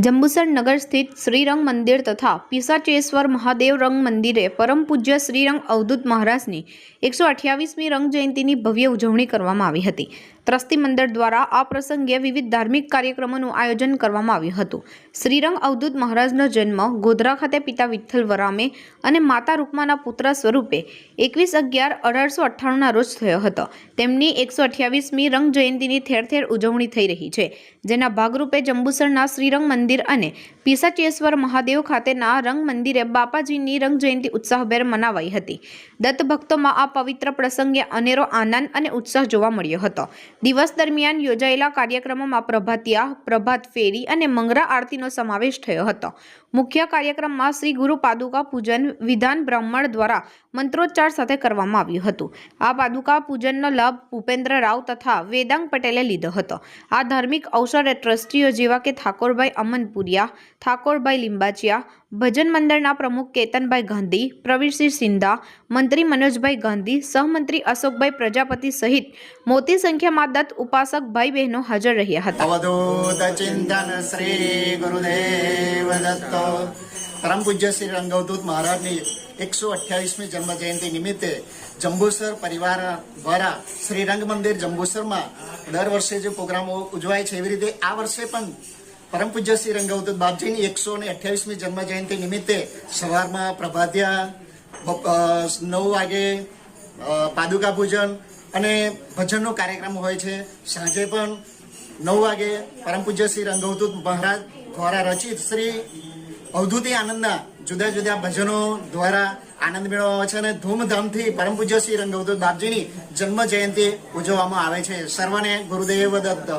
जंबूसर नगर स्थित श्रीरंग मंदिर तथा पिशाचेश्वर महादेव रंग मंदिरे परम पूज्य श्रीरंग अवधूत महाराजनी 128મી रंग जयंतीની ભવ્ય ઉજવણી કરવામાં આવી હતી। ટ્રસ્ટી મંડળ દ્વારા આ પ્રસંગે વિવિધ ધાર્મિક કાર્યક્રમોનું આયોજન કરવામાં આવ્યું હતું। શ્રીરંગ અવધૂત મહારાજનો જન્મ ગોધરા ખાતે પિતા વિઠ્ઠલ વરામે અને માતા રૂકમાના પુત્ર સ્વરૂપે 21/11/1898ના રોજ થયો હતો। તેમની 128મી રંગ જયંતીની ઠેર ઠેર ઉજવણી થઈ રહી છે, જેના ભાગરૂપે જંબુસરના શ્રીરંગ મંદિર અને પિશાચેશ્વર મહાદેવ ખાતેના રંગ મંદિરે બાપાજીની રંગ જયંતી ઉત્સાહભેર મનાવાઈ હતી। દત્ત ભક્તોમાં આ પવિત્ર પ્રસંગે અનેરો આનંદ અને ઉત્સાહ જોવા મળ્યો હતો। દિવસ દરમિયાન યોજાયેલા કાર્યક્રમોમાં પ્રભાતિયા, પ્રભાત ફેરી અને મંગળા આરતીનો સમાવેશ થયો હતો। મુખ્ય કાર્યક્રમમાં શ્રી ગુરુ પાદુકા પૂજન વિધાન બ્રાહ્મણ દ્વારા મંત્રોચ્ચાર સાથે કરવામાં આવ્યું હતું। આ પાદુકા પૂજનનો લાભ ભૂપેન્દ્ર રાવ તથા વેદાંગ પટેલે લીધો હતો। આ ધાર્મિક અવસરે ટ્રસ્ટીઓ જેવા કે ઠાકોરભાઈ અમનપુરિયા, ઠાકોરભાઈ લિંબાચિયા, ભજન મંડળના પ્રમુખ કેતનભાઈ ગાંધી, પ્રવીરસિંહ સિંધા, મંત્રી મનોજભાઈ ગાંધી, સહમંત્રી અશોકભાઈ પ્રજાપતિ સહિત મોટી સંખ્યામાં દત્ત ઉપાસક ભાઈ બહેનો હાજર રહ્યા હતા। અવધૂત ચિંતન શ્રી ગુરુદેવ દત્ત પરમ પૂજ્ય શ્રી રંગ અવધૂત મહારાજની 128મી જન્મ જયંતિ નિમિત્તે જંબુસર પરિવાર દ્વારા શ્રી રંગ મંદિર જંબુસરમાં દર વર્ષે જે પ્રોગ્રામો ઉજવાય છે, એવી રીતે આ વર્ષે પણ પરમ પૂજ્ય શ્રી રંગ અવધૂત બાપજીની 128મી જન્મ જયંતિ નિમિત્તે સવારમાં પ્રભાતિયા, 9 વાગે પાદુકા પૂજન અને ભજનનો કાર્યક્રમ હોય છે। સાંજે પણ 9 વાગે પરમ પૂજ્ય શ્રી રંગ અવધૂત મહારાજ દ્વારા રચિત શ્રી અવધૂતી આનંદના જુદા જુદા ભજનો દ્વારા આનંદ મેળવવામાં આવે છે અને ધૂમધામથી પરમ પૂજ્ય શ્રી રંગ અવધૂત બાપજીની જન્મ જયંતિ ઉજવવામાં આવે છે। સર્વને ગુરુદેવ દત્ત।